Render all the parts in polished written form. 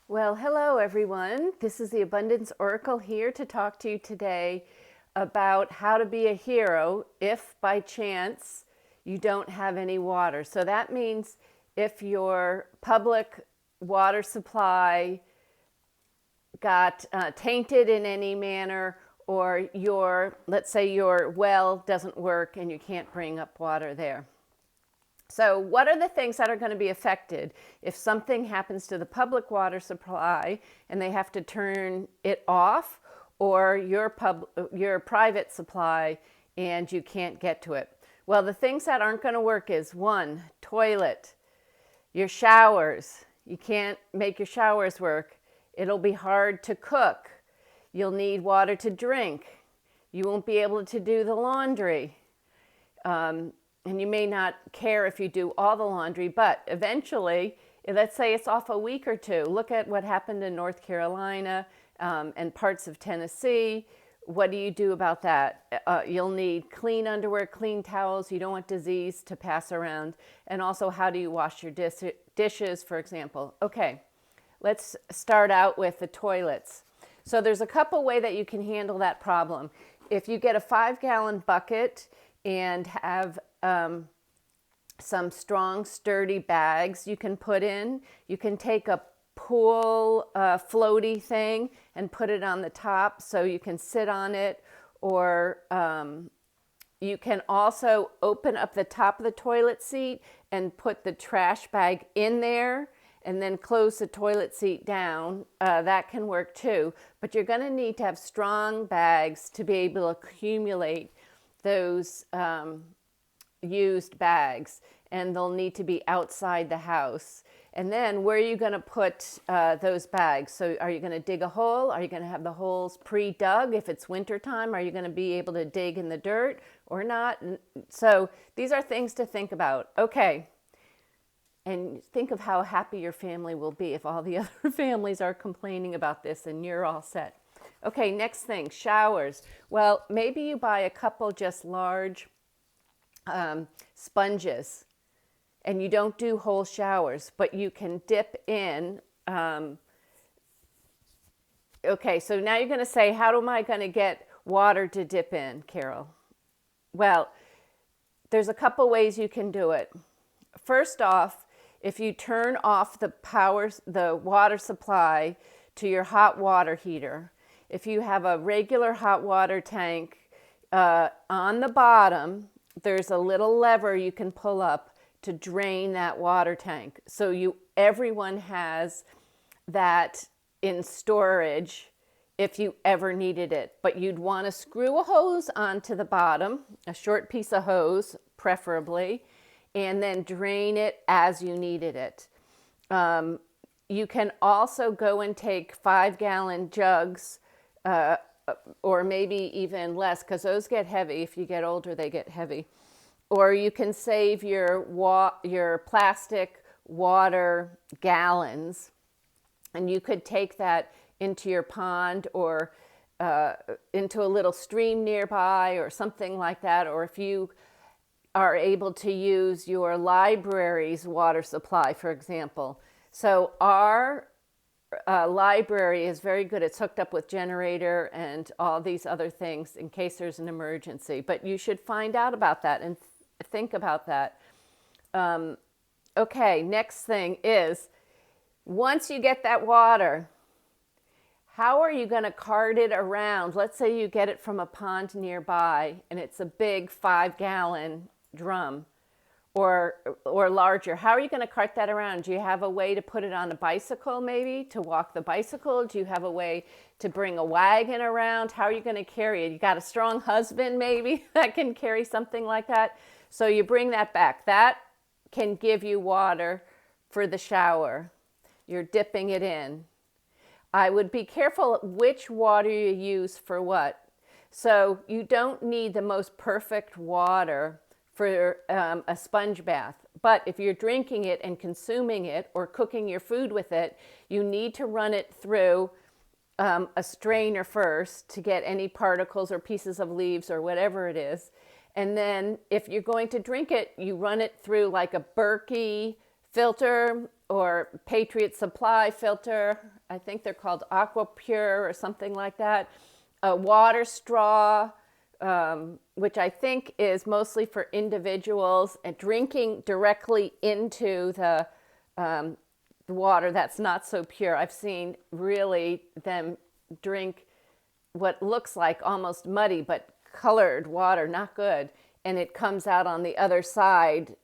Well, hello everyone. This is the Abundance Oracle here to talk to you today about how to be a hero if by chance you don't have any water. So that means if your public water supply got tainted in any manner, or let's say your well doesn't work and you can't bring up water there. So what are the things that are going to be affected if something happens to the public water supply and they have to turn it off, or your private supply and you can't get to it? Well, the things that aren't going to work is one, toilet, your showers. You can't make your showers work. It'll be hard to cook. You'll need water to drink. You won't be able to do the laundry. And you may not care if you do all the laundry, but eventually, let's say it's off a week or two. Look at what happened in North Carolina and parts of Tennessee. What do you do about that? You'll need clean underwear, clean towels. You don't want disease to pass around. And also, how do you wash your dishes, for example? Okay, let's start out with the toilets. So there's a couple ways that you can handle that problem. If you get a 5-gallon bucket and have some strong, sturdy bags you can put in. You can take a pool floaty thing and put it on the top so you can sit on it, or you can also open up the top of the toilet seat and put the trash bag in there and then close the toilet seat down. That can work too, but you're going to need to have strong bags to be able to accumulate those used bags, and they'll need to be outside the house. And then where are you going to put those bags? So are you going to dig a hole? Are you going to have the holes pre-dug if it's wintertime? Are you going to be able to dig in the dirt or not? So these are things to think about. Okay. And think of how happy your family will be if all the other families are complaining about this and you're all set. Okay, next thing, showers. Well, maybe you buy a couple just large sponges, and you don't do whole showers, but you can dip in. Okay, so now you're going to say, how am I going to get water to dip in, Carol? Well, there's a couple ways you can do it. First off, if you turn off the water supply to your hot water heater, if you have a regular hot water tank, on the bottom, there's a little lever you can pull up to drain that water tank. So everyone has that in storage if you ever needed it. But you'd want to screw a hose onto the bottom, a short piece of hose preferably, and then drain it as you needed it. You can also go and take 5-gallon jugs, or maybe even less, because those get heavy. If you get older, they get heavy. Or you can save your plastic water gallons, and you could take that into your pond, or into a little stream nearby or something like that. Or if you are able to use your library's water supply, for example. So our library is very good. It's hooked up with generator and all these other things in case there's an emergency. But you should find out about that and think about that. Okay, next thing is, once you get that water, how are you going to cart it around? Let's say you get it from a pond nearby and it's a big 5-gallon drum or larger. How are you going to cart that around? Do you have a way to put it on a bicycle, maybe to walk the bicycle? Do you have a way to bring a wagon around? How are you going to carry it? You got a strong husband maybe that can carry something like that? So you bring that back. That can give you water for the shower. You're dipping it in. I would be careful which water you use for what. So you don't need the most perfect water for a sponge bath. But if you're drinking it and consuming it or cooking your food with it, you need to run it through a strainer first to get any particles or pieces of leaves or whatever it is. And then if you're going to drink it, you run it through like a Berkey filter or Patriot Supply filter. I think they're called Aqua Pure or something like that. A water straw, which I think is mostly for individuals, and drinking directly into the water that's not so pure. I've seen really them drink what looks like almost muddy but colored water, not good, and it comes out on the other side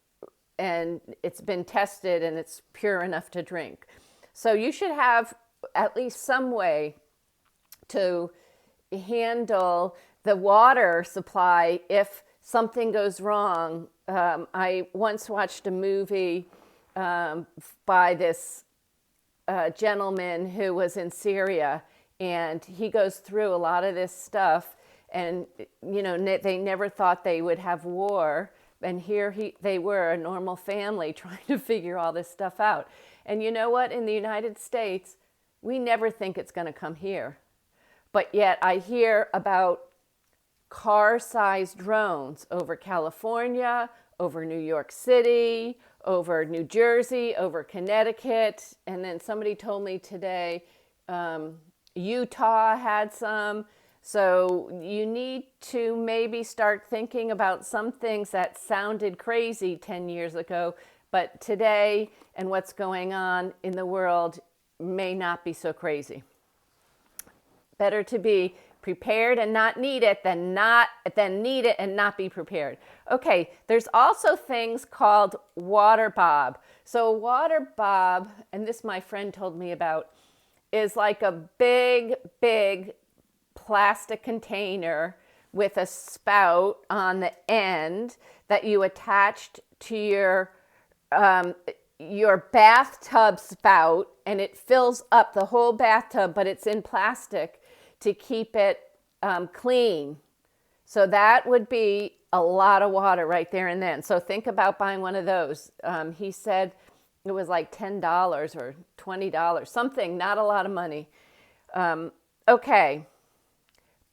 and it's been tested and it's pure enough to drink. So you should have at least some way to handle the water supply if something goes wrong. I once watched a movie by this gentleman who was in Syria, and he goes through a lot of this stuff, and they never thought they would have war, and here they were, a normal family, trying to figure all this stuff out. And you know what? In the United States, we never think it's going to come here. But yet I hear about car-sized drones over California, over New York City, over New Jersey, over Connecticut. And then somebody told me today Utah had some. So you need to maybe start thinking about some things that sounded crazy 10 years ago, but today and what's going on in the world may not be so crazy. Better to be prepared and not need it than need it and not be prepared. Okay, there's also things called water bob. So water bob, and this my friend told me about, is like a big plastic container with a spout on the end that you attached to your bathtub spout, and it fills up the whole bathtub, but it's in plastic to keep it clean. So that would be a lot of water right there and then. So think about buying one of those. He said it was like $10 or $20, something, not a lot of money. Okay.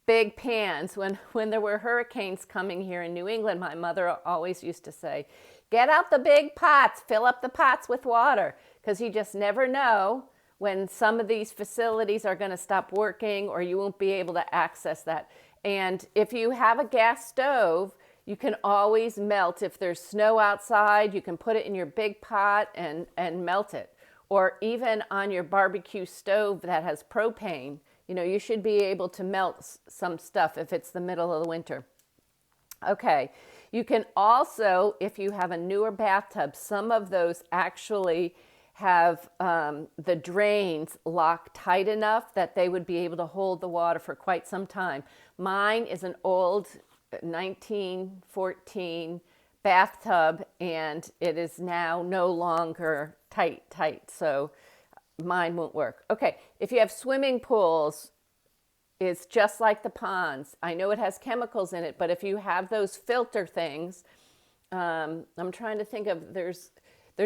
Big pans. When there were hurricanes coming here in New England, my mother always used to say, get out the big pots, fill up the pots with water, because you just never know when some of these facilities are going to stop working or you won't be able to access that. And if you have a gas stove, you can always melt. If there's snow outside, you can put it in your big pot and melt it. Or even on your barbecue stove that has propane, you should be able to melt some stuff if it's the middle of the winter. Okay, you can also, if you have a newer bathtub, some of those actually have the drains locked tight enough that they would be able to hold the water for quite some time. Mine is an old 1914 bathtub, and it is now no longer tight, so mine won't work. Okay, if you have swimming pools, it's just like the ponds. I know it has chemicals in it, but if you have those filter things, I'm trying to think of, there's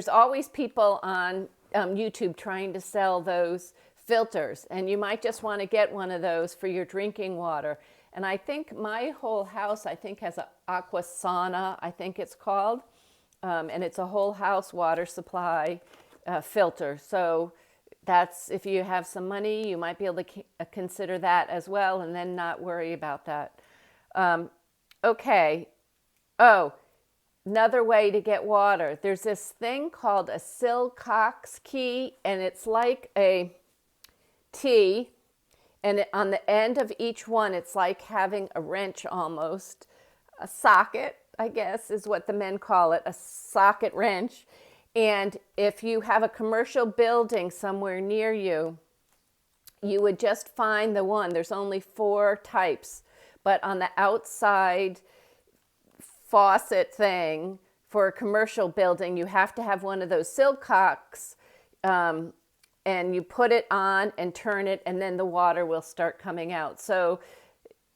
always people on YouTube trying to sell those filters, and you might just want to get one of those for your drinking water. And I think my whole house, has an Aquasana, I think it's called, and it's a whole house water supply filter. So that's, if you have some money, you might be able to consider that as well, and then not worry about that. Okay. Oh, another way to get water. There's this thing called a Silcox key, and it's like a T, and on the end of each one, it's like having a wrench almost. A socket, I guess, is what the men call it, a socket wrench. And if you have a commercial building somewhere near you, you would just find the one. There's only 4 types, but on the outside faucet thing for a commercial building, you have to have one of those Silcox, and you put it on and turn it, and then the water will start coming out. So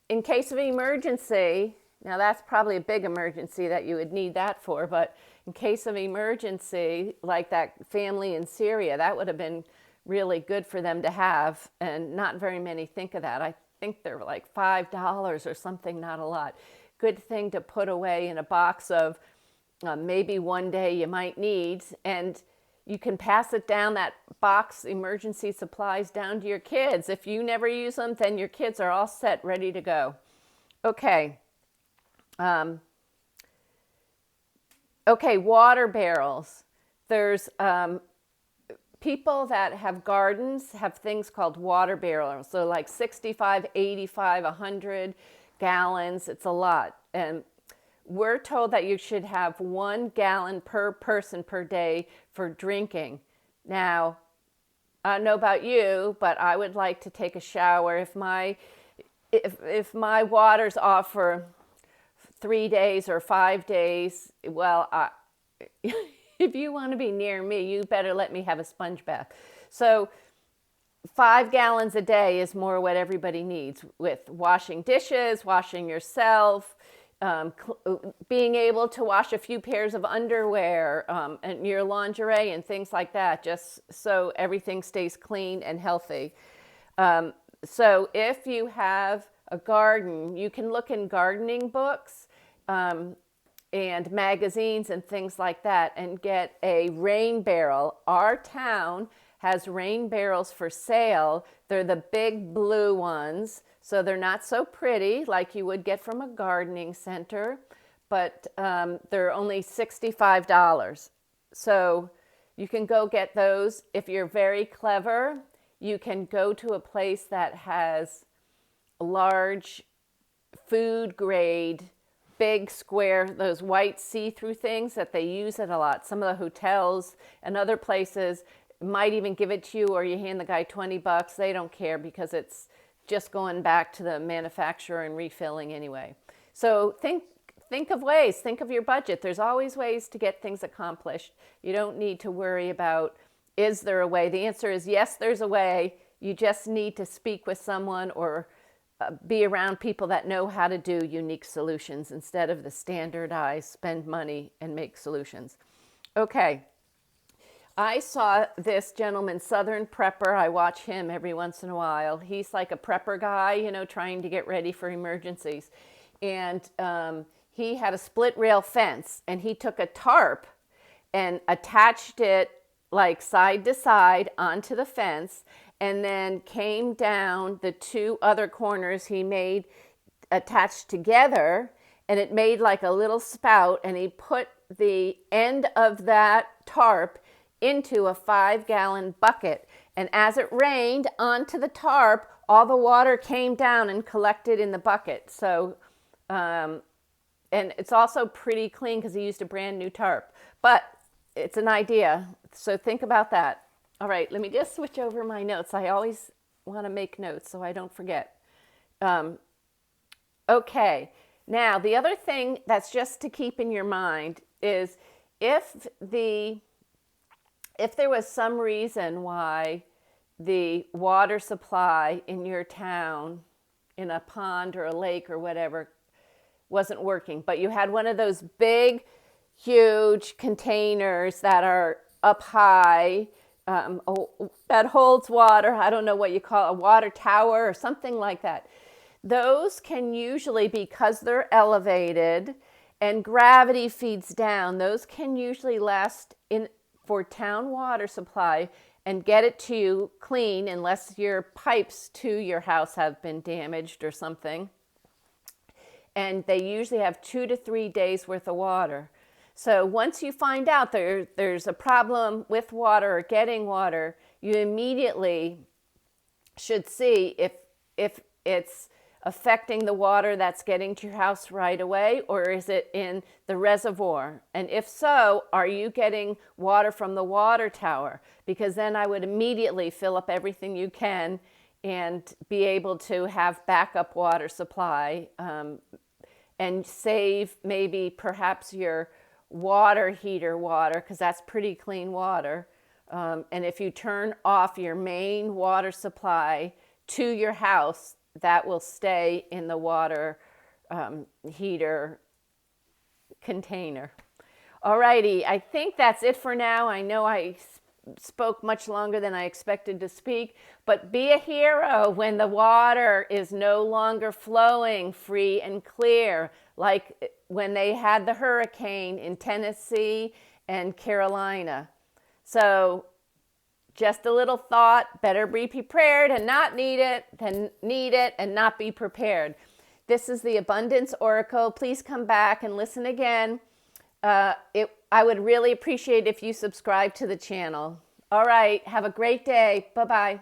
in case of emergency, now that's probably a big emergency that you would need that for, but in case of emergency, like that family in Syria, that would have been really good for them to have, and not very many think of that. I think they're like $5 or something, not a lot. Good thing to put away in a box of maybe one day you might need. And you can pass it down, that box, emergency supplies, down to your kids. If you never use them, then your kids are all set, ready to go. Okay. Okay, water barrels. There's people that have gardens have things called water barrels. So like 65, 85, 100 gallons. It's a lot. And we're told that you should have 1 gallon per person per day for drinking. Now, I don't know about you, but I would like to take a shower. If my water's off for 3 days or 5 days, well, if you want to be near me, you better let me have a sponge bath. So 5 gallons a day is more what everybody needs, with washing dishes, washing yourself, being able to wash a few pairs of underwear and your lingerie and things like that, just so everything stays clean and healthy. So if you have a garden, you can look in gardening books and magazines and things like that and get a rain barrel. Our town has rain barrels for sale. They're the big blue ones, so they're not so pretty like you would get from a gardening center, but they're only $65. So you can go get those. If you're very clever, you can go to a place that has large food grade, big square, those white see-through things that they use it a lot. Some of the hotels and other places might even give it to you, or you hand the guy $20. They don't care because it's just going back to the manufacturer and refilling anyway. So think of ways, think of your budget. There's always ways to get things accomplished. You don't need to worry about, is there a way? The answer is yes, there's a way. You just need to speak with someone or be around people that know how to do unique solutions instead of the standardized spend money and make solutions. Okay. I saw this gentleman, Southern Prepper. I watch him every once in a while. He's like a prepper guy, you know, trying to get ready for emergencies. And he had a split rail fence, and he took a tarp and attached it like side to side onto the fence, and then came down the 2 other corners he made attached together, and it made like a little spout, and he put the end of that tarp into a 5-gallon bucket. And as it rained onto the tarp, all the water came down and collected in the bucket. So, and it's also pretty clean because he used a brand new tarp. But it's an idea. So think about that. All right, let me just switch over my notes. I always want to make notes so I don't forget. Okay, now the other thing that's just to keep in your mind is if there was some reason why the water supply in your town, in a pond or a lake or whatever, wasn't working, but you had one of those big, huge containers that are up high, that holds water, I don't know what you call it, a water tower or something like that. Those can usually, because they're elevated and gravity feeds down, those can usually last for town water supply and get it to you clean, unless your pipes to your house have been damaged or something. And they usually have 2 to 3 days worth of water. So once you find out there's a problem with water or getting water, you immediately should see if it's affecting the water that's getting to your house right away, or is it in the reservoir? And if so, are you getting water from the water tower? Because then I would immediately fill up everything you can and be able to have backup water supply, and save maybe perhaps your water heater water, because that's pretty clean water. And if you turn off your main water supply to your house, that will stay in the water heater container. Alrighty, I think that's it for now. I know I spoke much longer than I expected to speak, but be a hero when the water is no longer flowing free and clear, like when they had the hurricane in Tennessee and Carolina. So just a little thought, better be prepared and not need it than need it and not be prepared. This is the Abundance Oracle. Please come back and listen again. I would really appreciate if you subscribe to the channel. All right, have a great day. Bye-bye.